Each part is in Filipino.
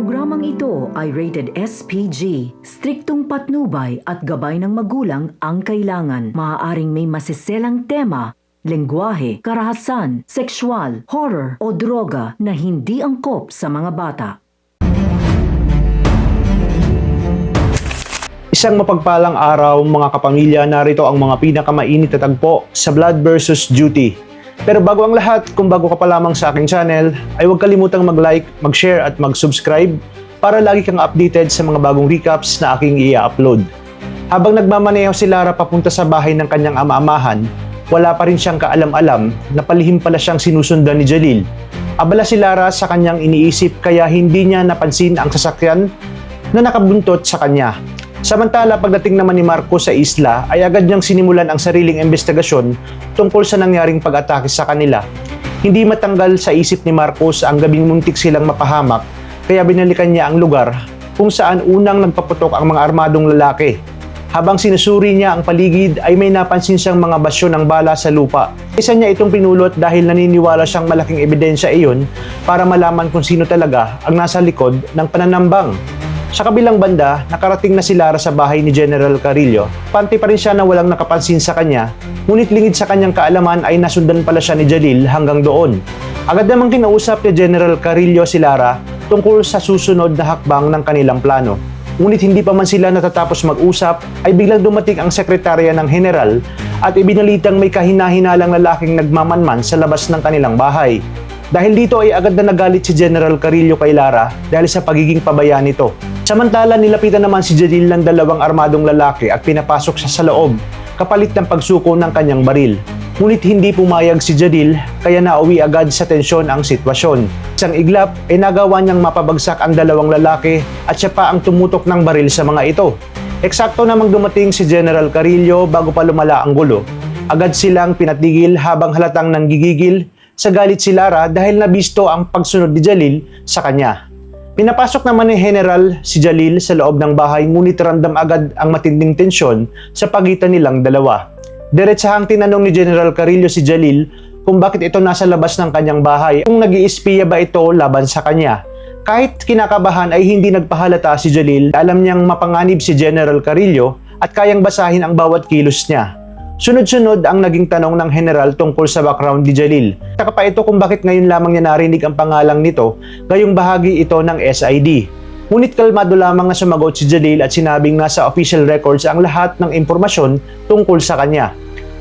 Programang ito ay rated SPG. Striktong patnubay at gabay ng magulang ang kailangan. Maaaring may masiselang tema, lengguwahe, karahasan, sexual, horror o droga na hindi angkop sa mga bata. Isang mapagpalang araw mga kapamilya, narito ang mga pinakamainit na tagpo sa Blood versus Duty. Pero bago ang lahat, kung bago ka pa lamang sa aking channel, ay huwag kalimutang mag-like, mag-share at mag-subscribe para lagi kang updated sa mga bagong recaps na aking i-upload. Habang nagmamaneho si Lara papunta sa bahay ng kanyang ama-amahan, wala pa rin siyang kaalam-alam na palihim pala siyang sinusundan ni Jalil. Abala si Lara sa kanyang iniisip kaya hindi niya napansin ang sasakyan na nakabuntot sa kanya. Samantala, pagdating naman ni Marcos sa isla, ay agad niyang sinimulan ang sariling investigasyon tungkol sa nangyaring pag-atake sa kanila. Hindi matanggal sa isip ni Marcos ang gabing muntik silang mapahamak, kaya binalikan niya ang lugar kung saan unang nagpaputok ang mga armadong lalaki. Habang sinusuri niya ang paligid ay may napansin siyang mga basyo ng bala sa lupa. Isa niya itong pinulot dahil naniniwala siyang malaking ebidensya iyon para malaman kung sino talaga ang nasa likod ng pananambang. Sa kabilang banda, nakarating na si Lara sa bahay ni General Carillo. Panti pa rin siya na walang nakapansin sa kanya, ngunit lingid sa kanyang kaalaman ay nasundan pala siya ni Jalil hanggang doon. Agad namang kinausap ni General Carillo si Lara tungkol sa susunod na hakbang ng kanilang plano. Ngunit hindi pa man sila natatapos mag-usap, ay biglang dumating ang sekretarya ng General at ibinalitang may kahina-hinalang lalaking nagmamanman sa labas ng kanilang bahay. Dahil dito ay agad na nagalit si General Carillo kay Lara dahil sa pagiging pabaya nito. Samantala, nilapitan naman si Jalil ng dalawang armadong lalaki at pinapasok siya sa loob, kapalit ng pagsuko ng kanyang baril. Ngunit hindi pumayag si Jalil, kaya nauwi agad sa tensyon ang sitwasyon. Isang iglap ay nagawa niyang mapabagsak ang dalawang lalaki at siya pa ang tumutok ng baril sa mga ito. Eksakto namang dumating si General Carillo bago pa lumala ang gulo. Agad silang pinatigil habang halatang nanggigigil sa galit si Lara dahil nabisto ang pagsunod ni Jalil sa kanya. Pinapasok naman ni General si Jalil sa loob ng bahay ngunit ramdam agad ang matinding tensyon sa pagitan nilang dalawa. Diretsahang tinanong ni General Carillo si Jalil kung bakit ito nasa labas ng kanyang bahay, kung nag-iispiya ba ito laban sa kanya. Kahit kinakabahan ay hindi nagpahalata si Jalil, alam niyang mapanganib si General Carillo at kayang basahin ang bawat kilos niya. Sunod-sunod ang naging tanong ng General tungkol sa background ni Jalil. Taka pa ito kung bakit ngayon lamang niya narinig ang pangalang nito, gayong bahagi ito ng SID. Ngunit kalmado lamang na sumagot si Jalil at sinabing nasa official records ang lahat ng impormasyon tungkol sa kanya.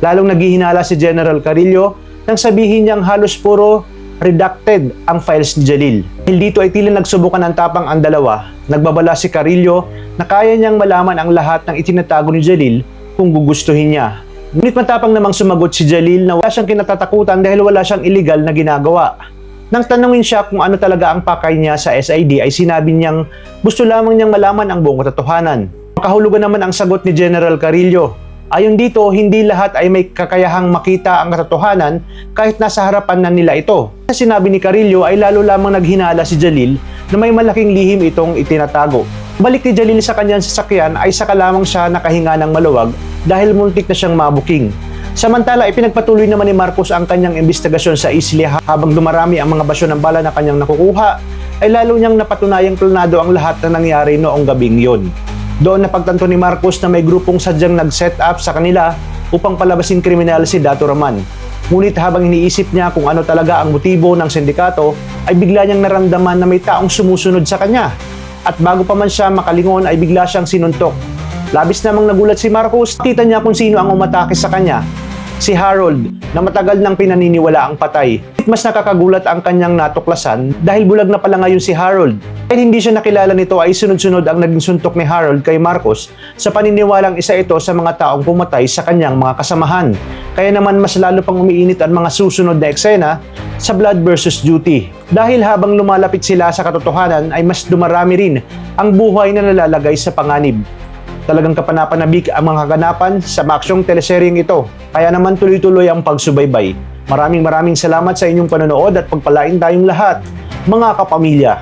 Lalong naghihinala si General Carillo nang sabihin niyang halos puro redacted ang files ni Jalil. Dahil dito ay tila nagsubukan ng tapang ang dalawa, nagbabala si Carillo na kaya niyang malaman ang lahat ng itinatago ni Jalil kung gugustuhin niya. Ngunit matapang namang sumagot si Jalil na wala siyang kinatatakutan dahil wala siyang illegal na ginagawa. Nang tanungin siya kung ano talaga ang pakay niya sa SID ay sinabi niyang gusto lamang niyang malaman ang buong katotohanan. Makahulugan naman ang sagot ni General Carillo. Ayon dito, hindi lahat ay may kakayahang makita ang katotohanan kahit nasa harapan na nila ito. Sa sinabi ni Carillo ay lalo lamang naghinala si Jalil na may malaking lihim itong itinatago. Balik ni Jalil sa kanyang sasakyan ay saka lamang siya nakahinga ng maluwag dahil muntik na siyang mabuking. Samantala, ipinagpatuloy naman ni Marcos ang kanyang investigasyon sa isla habang dumarami ang mga basyo ng bala na kanyang nakukuha ay lalo niyang napatunayang planado ang lahat na nangyari noong gabing yon. Doon napagtanto ni Marcos na may grupong sadyang nag-set up sa kanila upang palabasin kriminal si Dato Raman. Ngunit habang iniisip niya kung ano talaga ang motibo ng sindikato ay bigla niyang naramdaman na may taong sumusunod sa kanya. At bago pa man siya makalingon ay bigla siyang sinuntok. Labis namang nagulat si Marcos, nakita niya kung sino ang umatake sa kanya. Si Harold, na matagal nang pinaniniwala ang patay. Mas nakakagulat ang kanyang natuklasan dahil bulag na pala ngayon si Harold. Dahil hindi siya nakilala nito ay sunod-sunod ang naging suntok ni Harold kay Marcos sa paniniwalang isa ito sa mga taong pumatay sa kanyang mga kasamahan. Kaya naman mas lalo pang umiinit ang mga susunod na eksena sa Blood versus Duty. Dahil habang lumalapit sila sa katotohanan ay mas dumarami rin ang buhay na nalalagay sa panganib. Talagang kapanapanabik ang mga kaganapan sa maksyong teleseryeng ito. Kaya naman tuloy-tuloy ang pagsubaybay. Maraming salamat sa inyong panonood at pagpalain tayong lahat, mga kapamilya.